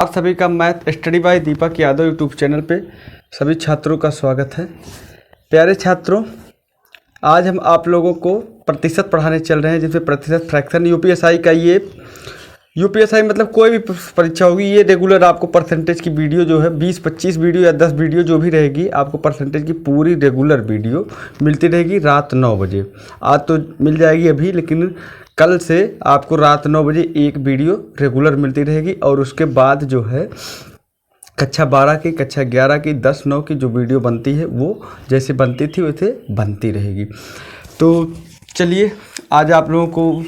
आप सभी का math study bye Deepak Yadav YouTube channel पे सभी छात्रों का स्वागत है। प्यारे छात्रों, आज हम आप लोगों को प्रतिशत पढ़ाने चल रहे हैं, जिसमें प्रतिशत फ्रैक्शन यूपीएसआई का ये यूपीएसआई मतलब कोई भी परीक्षा होगी, ये रेगुलर आपको परसेंटेज की वीडियो जो है 20-25 वीडियो या 10 वीडियो जो भी रहेगी, आपको परसेंटेज की पूरी रेगुलर वीडियो मिलती रहेगी रात 9 बजे। आज तो मिल जाएगी अभी, लेकिन कल से आपको रात 9 बजे एक वीडियो रेगुलर मिलती रहेगी। और उसके बाद जो है कक्षा 12 की, कक्षा 11 की, 10-9 की जो वीडियो बनती है वो जैसे बनती थी वैसे बनती रहेगी। तो चलिए, आज आप लोगों को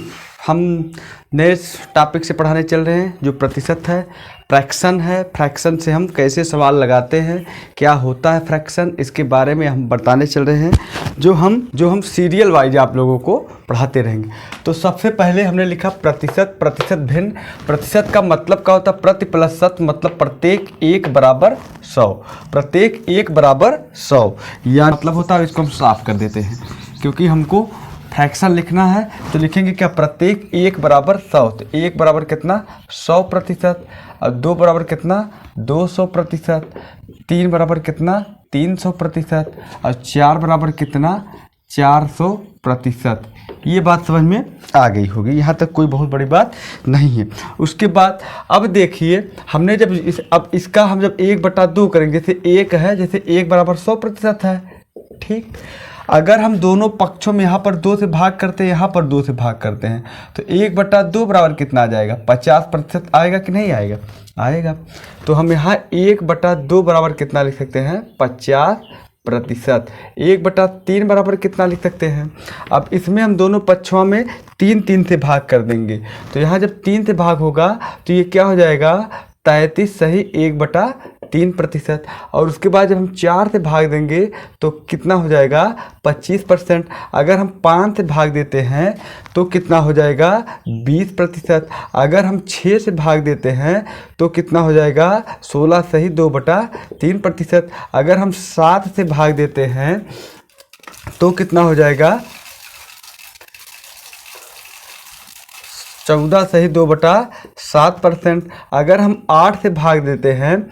हम नए टॉपिक से पढ़ाने चल रहे हैं, जो प्रतिशत है, फ्रैक्शन है। फ्रैक्शन से हम कैसे सवाल लगाते हैं, क्या होता है फ्रैक्शन, इसके बारे में हम बताने चल रहे हैं, जो हम सीरियल वाइज आप लोगों को पढ़ाते रहेंगे। तो सबसे पहले हमने लिखा प्रतिशत। प्रतिशत भिन्न। प्रतिशत का मतलब क्या होता है? प्रति प्लस शत, मतलब प्रत्येक 1 बराबर 100। प्रत्येक 1 बराबर 100 या मतलब होता है, इसको हम साफ कर देते हैं क्योंकि हमको फ्रैक्शन लिखना है। तो लिखेंगे क्या? प्रत्येक 1 बराबर 100। तो 1 बराबर कितना? 100%। और 2 बराबर कितना? 200%। 3 बराबर कितना? 300%। और 4 बराबर कितना? 400%। ये बात समझ में आ गई होगी, यहाँ तक कोई बहुत बड़ी बात नहीं है। उसके बाद अब देखिए, हमने जब अब इसका हम जब 1/2 करेंगे, जैसे 1 है, जैसे 1 बराबर 100% है, ठीक। अगर हम दोनों पक्षों में यहाँ पर 2 से भाग करते हैं, यहाँ पर 2 से भाग करते हैं, तो 1/2 बराबर कितना आ जाएगा? 50% आएगा कि नहीं आएगा? आएगा। तो हम यहाँ 1/2 बराबर कितना लिख सकते हैं? 50%। 1/3 बराबर कितना लिख सकते हैं? अब इसमें हम दोनों पक्षों में 3 से भाग कर देंगे। तो यहाँ जब 3 से भाग होगा तो ये क्या हो जाएगा? 33 सही 1/3%। और उसके बाद जब हम 4 से भाग देंगे तो कितना हो जाएगा? 25%। अगर हम 5 से भाग देते हैं तो कितना हो जाएगा? 20%। अगर हम 6 से भाग देते हैं तो कितना हो जाएगा? 16 सही 2/3%। अगर हम 7 से भाग देते हैं तो कितना हो जाएगा? 14 सही 2/7%। अगर हम 8 से भाग देते हैं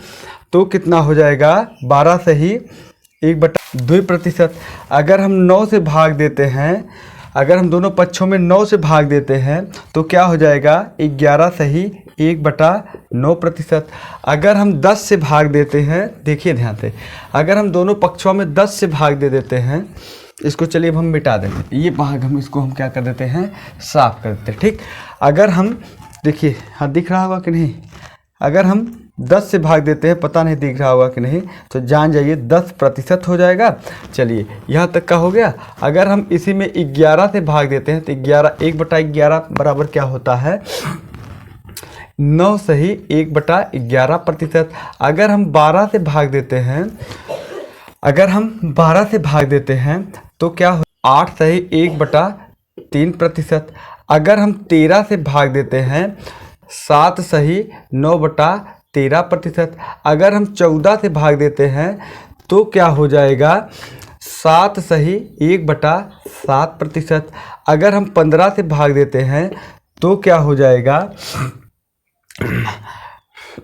तो कितना हो जाएगा? 12 सही 1/2%। अगर हम 9 से भाग देते हैं, अगर हम दोनों पक्षों में 9 से भाग देते हैं तो क्या हो जाएगा? 11 सही 1/9%। अगर हम 10 से भाग देते हैं, देखिए ध्यान से, अगर हम दोनों पक्षों में 10 से भाग दे देते हैं, इसको चलिए अब हम मिटा देंगे, ये भाग इसको हम क्या कर देते हैं? साफ कर देते हैं, ठीक। अगर हम देखिए, हाँ दिख रहा होगा कि नहीं? अगर हम 10 से भाग देते हैं, पता नहीं दिख रहा होगा कि नहीं, तो जान जाइए 10% हो जाएगा। चलिए यहाँ तक का हो गया। अगर हम इसी में 11 से भाग देते हैं तो 1/11 बराबर क्या होता है? 9 सही 1/11%। अगर हम 12 से भाग देते हैं, अगर हम 12 से भाग देते हैं तो क्या हो? 8 सही 1/3%। अगर हम 13 से भाग देते हैं, 7 सही 9/13%। अगर हम 14 से भाग देते हैं तो क्या हो जाएगा? 7 सही 1/7%। अगर हम 15 से भाग देते हैं तो क्या हो जाएगा?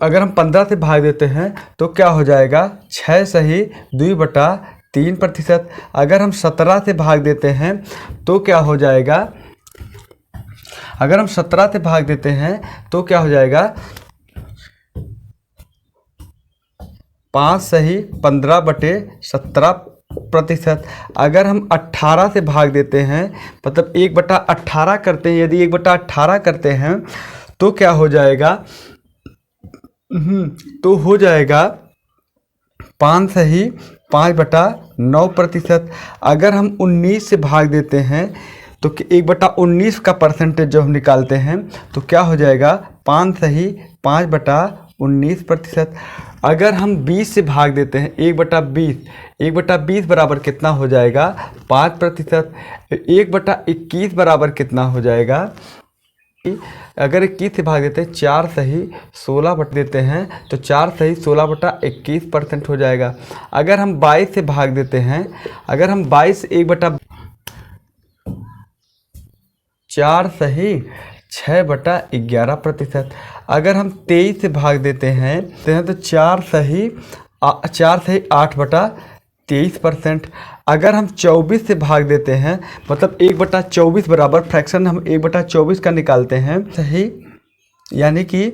अगर हम 15 से भाग देते हैं तो क्या हो जाएगा? 6 सही 2/3%। अगर हम 17 से भाग देते हैं तो क्या हो जाएगा? अगर हम 17 से भाग देते हैं तो क्या हो जाएगा? 5 सही 15/17%। अगर हम 18 से भाग देते हैं, मतलब 1/18 करते हैं, यदि 1/18 करते हैं तो क्या हो जाएगा? तो हो जाएगा 5 सही 5/9%। अगर हम 19 से भाग देते हैं तो 1/19 का परसेंटेज जब हम निकालते हैं तो क्या हो जाएगा? 5 सही 5/19%। अगर हम 20 से भाग देते हैं, 1/20, 1/20 बराबर कितना हो जाएगा? 5%। 1/21 बराबर कितना हो जाएगा? अगर 21 से भाग देते हैं, 4 सही 16 बट देते हैं तो 4 सही 16/21% हो जाएगा। अगर हम 22 से भाग देते हैं, अगर हम 22 1/4 सही 6/11%। अगर हम 23 से भाग देते हैं तो 4 सही 8/23%। अगर हम 24 से भाग देते हैं मतलब 1/24 बराबर फ्रैक्शन हम 1/24 का निकालते हैं सही, यानी कि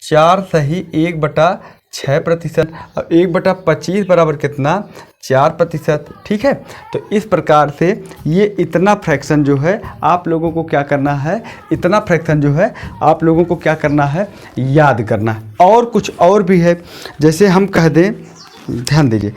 4 सही 1/6%। और 1/25 बराबर कितना 4%। ठीक है, तो इस प्रकार से ये इतना फ्रैक्शन जो है आप लोगों को क्या करना है, इतना फ्रैक्शन जो है आप लोगों को क्या करना है, याद करना है। और कुछ और भी है, जैसे हम कह दें, ध्यान दीजिए,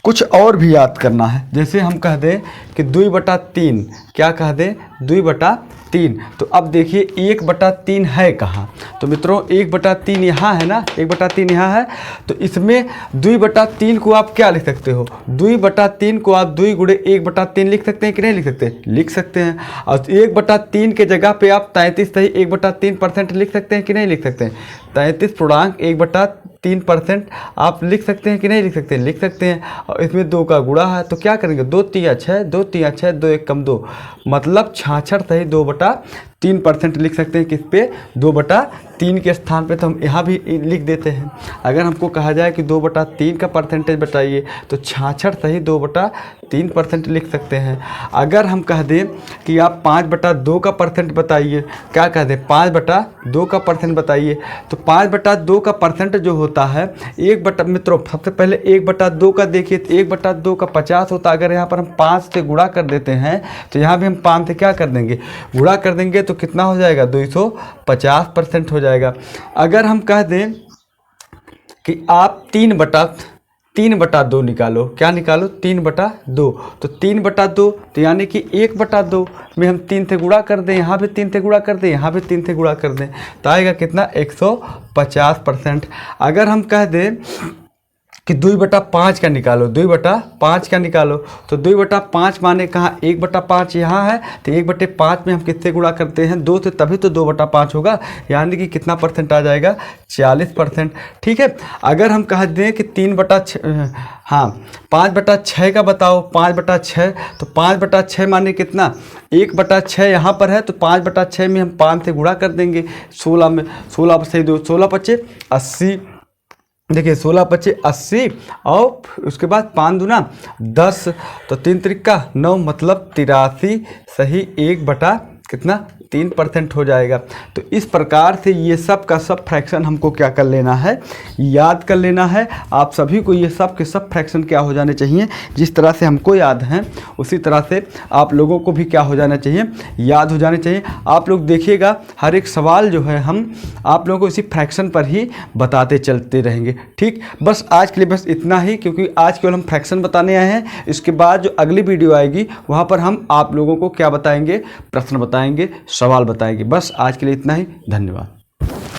कुछ और भी याद करना है। जैसे हम कह दें कि 2/3, क्या कह दें 2/3। तो अब देखिए 1/3 है कहाँ, तो मित्रों 1/3 यहाँ है ना, 1/3 यहाँ है। तो इसमें 2/3 को आप क्या लिख सकते हो, 2/3 को आप 2 गुणे 1/3 लिख सकते हैं कि नहीं लिख सकते, लिख सकते हैं। और 1/3 के जगह पे आप 33 सही 1/3% लिख सकते हैं कि नहीं लिख सकते हैं। 33 पूर्णांक 1/3% आप लिख सकते हैं कि नहीं लिख सकते, लिख सकते हैं। और इसमें 2 का गुणा है तो क्या करेंगे, 2 3 6, 2 3 6, 2 1 कम 2, मतलब 66 सही 2/3% लिख सकते हैं। किस पे, 2/3 के स्थान पे, तो हम यहाँ भी लिख देते हैं। अगर हमको कहा जाए कि 2/3 का परसेंटेज बताइए तो 66 सही 2/3% लिख सकते हैं। अगर हम कह दें कि आप 5/2 का परसेंट बताइए, क्या कह दें 5/2 का परसेंट बताइए, तो 5/2 का परसेंट जो होता है मित्रों सबसे पहले 1/2 का देखिए, तो 1/2 का 50 होता है। अगर यहाँ पर हम 5 से गुणा कर देते हैं तो यहाँ भी हम 5 से क्या कर देंगे, गुणा कर देंगे, तो कितना हो जाएगा 250% हो जाएगा। अगर हम कह दें कि आप 3/2 निकालो, क्या निकालो 3/2, तो 3/2 तो यानी कि 1/2 में हम 3 से गुणा कर दें, यहाँ भी 3 से गुणा कर दें, यहाँ भी 3 से गुणा कर दें, तो आएगा कितना 150%। अगर हम कह दें कि 2/5 का निकालो, 2/5 का निकालो, तो 2/5 माने कहाँ 1/5 यहाँ है, तो 1/5 में हम किससे गुणा करते हैं 2 से, तभी तो 2/5 होगा, यानी कि कितना परसेंट आ जाएगा 40%। ठीक है, अगर हम कह दें कि 5/6 का बताओ, 5/6, तो 5/6 माने कितना 1/6 यहाँ पर है, तो 5/6 में हम 5 से गुणा कर देंगे 16 में, 16 से 2, 16 × 5 = 80। देखिए 16 × 5 = 80 और उसके बाद 5 दूना 10, तो 3 त्रिक 9, मतलब 83 सही 1/3% हो जाएगा। तो इस प्रकार से ये सब का सब फ्रैक्शन हमको क्या कर लेना है, याद कर लेना है। आप सभी को ये सब के सब फ्रैक्शन क्या हो जाने चाहिए, जिस तरह से हमको याद हैं उसी तरह से आप लोगों को भी क्या हो जाना चाहिए, याद हो जाने चाहिए। आप लोग देखिएगा हर एक सवाल जो है हम आप लोगों को इसी फ्रैक्शन पर ही बताते चलते रहेंगे। ठीक, बस आज के लिए बस इतना ही, क्योंकि आज केवल हम फ्रैक्शन बताने आए हैं। इसके बाद जो अगली वीडियो आएगी वहाँ पर हम आप लोगों को क्या बताएंगे, प्रश्न बताएंगे, सवाल बताएंगे। बस आज के लिए इतना ही, धन्यवाद।